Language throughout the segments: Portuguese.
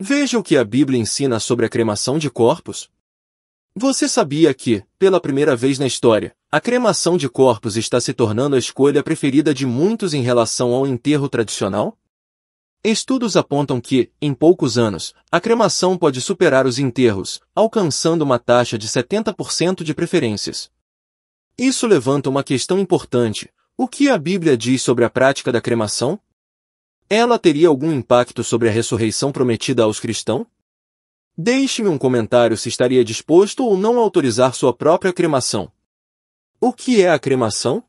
Veja o que a Bíblia ensina sobre a cremação de corpos. Você sabia que, pela primeira vez na história, a cremação de corpos está se tornando a escolha preferida de muitos em relação ao enterro tradicional? Estudos apontam que, em poucos anos, a cremação pode superar os enterros, alcançando uma taxa de 70% de preferências. Isso levanta uma questão importante: o que a Bíblia diz sobre a prática da cremação? Ela teria algum impacto sobre a ressurreição prometida aos cristãos? Deixe-me um comentário se estaria disposto ou não a autorizar sua própria cremação. O que é a cremação?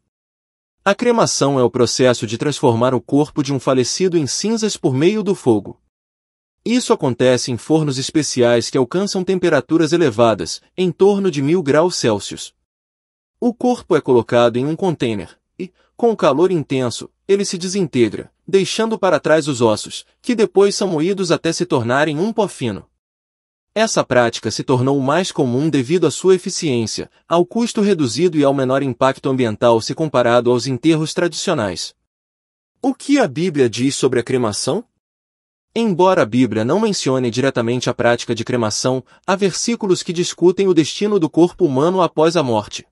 A cremação é o processo de transformar o corpo de um falecido em cinzas por meio do fogo. Isso acontece em fornos especiais que alcançam temperaturas elevadas, em torno de 1000 graus Celsius. O corpo é colocado em um container e, com o calor intenso, ele se desintegra, deixando para trás os ossos, que depois são moídos até se tornarem um pó fino. Essa prática se tornou mais comum devido à sua eficiência, ao custo reduzido e ao menor impacto ambiental se comparado aos enterros tradicionais. O que a Bíblia diz sobre a cremação? Embora a Bíblia não mencione diretamente a prática de cremação, há versículos que discutem o destino do corpo humano após a morte.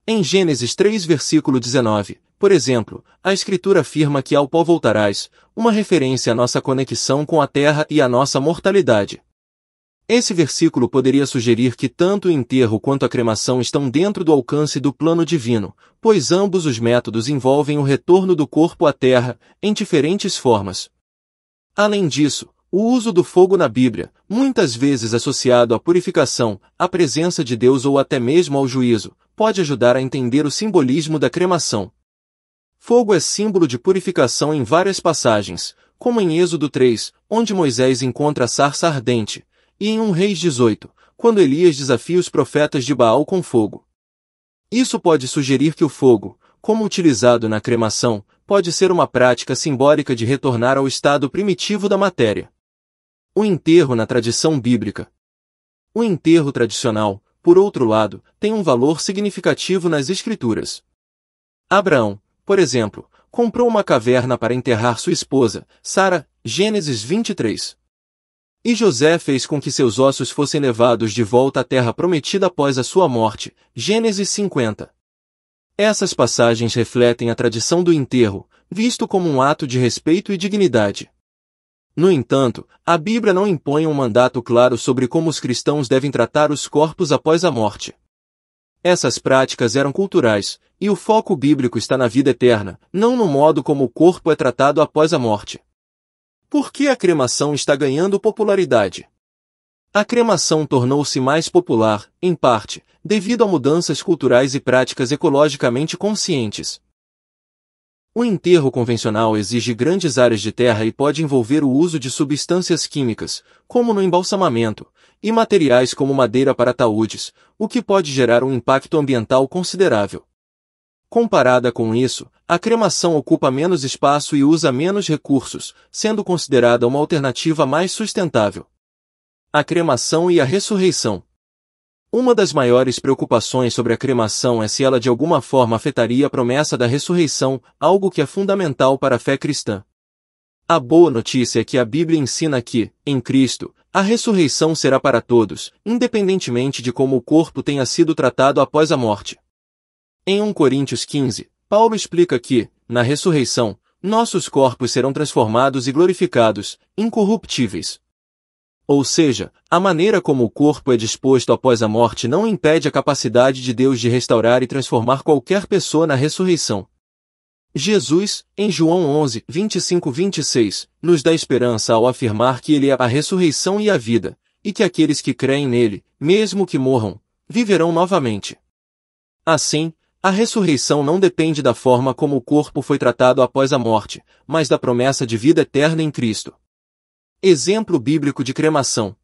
Em Gênesis 3, versículo 19, por exemplo, a Escritura afirma que ao pó voltarás, uma referência à nossa conexão com a terra e à nossa mortalidade. Esse versículo poderia sugerir que tanto o enterro quanto a cremação estão dentro do alcance do plano divino, pois ambos os métodos envolvem o retorno do corpo à terra, em diferentes formas. Além disso, o uso do fogo na Bíblia, muitas vezes associado à purificação, à presença de Deus ou até mesmo ao juízo, pode ajudar a entender o simbolismo da cremação. Fogo é símbolo de purificação em várias passagens, como em Êxodo 3, onde Moisés encontra a sarça ardente, e em 1 Reis 18, quando Elias desafia os profetas de Baal com fogo. Isso pode sugerir que o fogo, como utilizado na cremação, pode ser uma prática simbólica de retornar ao estado primitivo da matéria. O enterro na tradição bíblica. O enterro tradicional, por outro lado, tem um valor significativo nas Escrituras. Abraão, por exemplo, comprou uma caverna para enterrar sua esposa, Sara, Gênesis 23. E José fez com que seus ossos fossem levados de volta à terra prometida após a sua morte, Gênesis 50. Essas passagens refletem a tradição do enterro, visto como um ato de respeito e dignidade. No entanto, a Bíblia não impõe um mandato claro sobre como os cristãos devem tratar os corpos após a morte. Essas práticas eram culturais, e o foco bíblico está na vida eterna, não no modo como o corpo é tratado após a morte. Por que a cremação está ganhando popularidade? A cremação tornou-se mais popular, em parte, devido a mudanças culturais e práticas ecologicamente conscientes. O enterro convencional exige grandes áreas de terra e pode envolver o uso de substâncias químicas, como no embalsamamento, e materiais como madeira para ataúdes, o que pode gerar um impacto ambiental considerável. Comparada com isso, a cremação ocupa menos espaço e usa menos recursos, sendo considerada uma alternativa mais sustentável. A cremação e a ressurreição. Uma das maiores preocupações sobre a cremação é se ela de alguma forma afetaria a promessa da ressurreição, algo que é fundamental para a fé cristã. A boa notícia é que a Bíblia ensina que, em Cristo, a ressurreição será para todos, independentemente de como o corpo tenha sido tratado após a morte. Em 1 Coríntios 15, Paulo explica que, na ressurreição, nossos corpos serão transformados e glorificados, incorruptíveis. Ou seja, a maneira como o corpo é disposto após a morte não impede a capacidade de Deus de restaurar e transformar qualquer pessoa na ressurreição. Jesus, em João 11, 25-26, nos dá esperança ao afirmar que Ele é a ressurreição e a vida, e que aqueles que creem nele, mesmo que morram, viverão novamente. Assim, a ressurreição não depende da forma como o corpo foi tratado após a morte, mas da promessa de vida eterna em Cristo. Exemplo bíblico de cremação.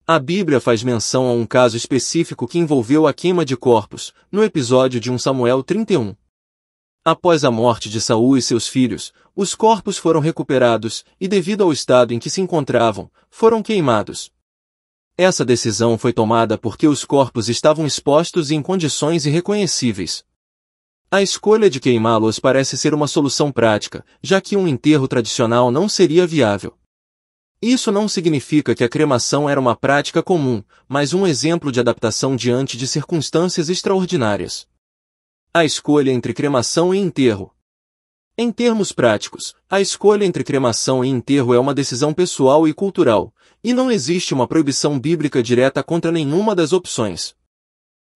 A Bíblia faz menção a um caso específico que envolveu a queima de corpos, no episódio de 1 Samuel 31. Após a morte de Saul e seus filhos, os corpos foram recuperados e, devido ao estado em que se encontravam, foram queimados. Essa decisão foi tomada porque os corpos estavam expostos e em condições irreconhecíveis. A escolha de queimá-los parece ser uma solução prática, já que um enterro tradicional não seria viável. Isso não significa que a cremação era uma prática comum, mas um exemplo de adaptação diante de circunstâncias extraordinárias. A escolha entre cremação e enterro. Em termos práticos, a escolha entre cremação e enterro é uma decisão pessoal e cultural, e não existe uma proibição bíblica direta contra nenhuma das opções.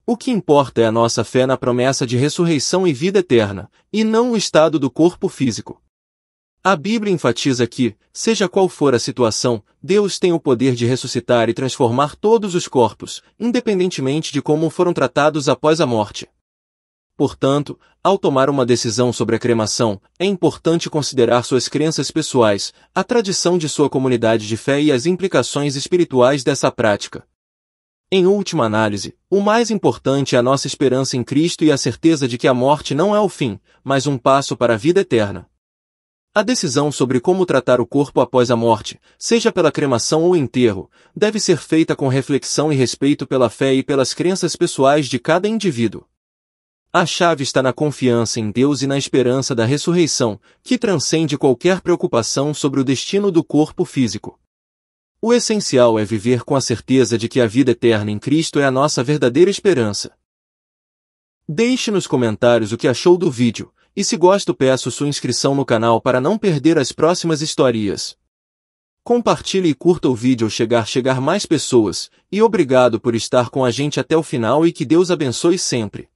O que importa é a nossa fé na promessa de ressurreição e vida eterna, e não o estado do corpo físico. A Bíblia enfatiza que, seja qual for a situação, Deus tem o poder de ressuscitar e transformar todos os corpos, independentemente de como foram tratados após a morte. Portanto, ao tomar uma decisão sobre a cremação, é importante considerar suas crenças pessoais, a tradição de sua comunidade de fé e as implicações espirituais dessa prática. Em última análise, o mais importante é a nossa esperança em Cristo e a certeza de que a morte não é o fim, mas um passo para a vida eterna. A decisão sobre como tratar o corpo após a morte, seja pela cremação ou enterro, deve ser feita com reflexão e respeito pela fé e pelas crenças pessoais de cada indivíduo. A chave está na confiança em Deus e na esperança da ressurreição, que transcende qualquer preocupação sobre o destino do corpo físico. O essencial é viver com a certeza de que a vida eterna em Cristo é a nossa verdadeira esperança. Deixe nos comentários o que achou do vídeo, e se gosta peço sua inscrição no canal para não perder as próximas histórias. Compartilhe e curta o vídeo ao chegar mais pessoas, e obrigado por estar com a gente até o final e que Deus abençoe sempre.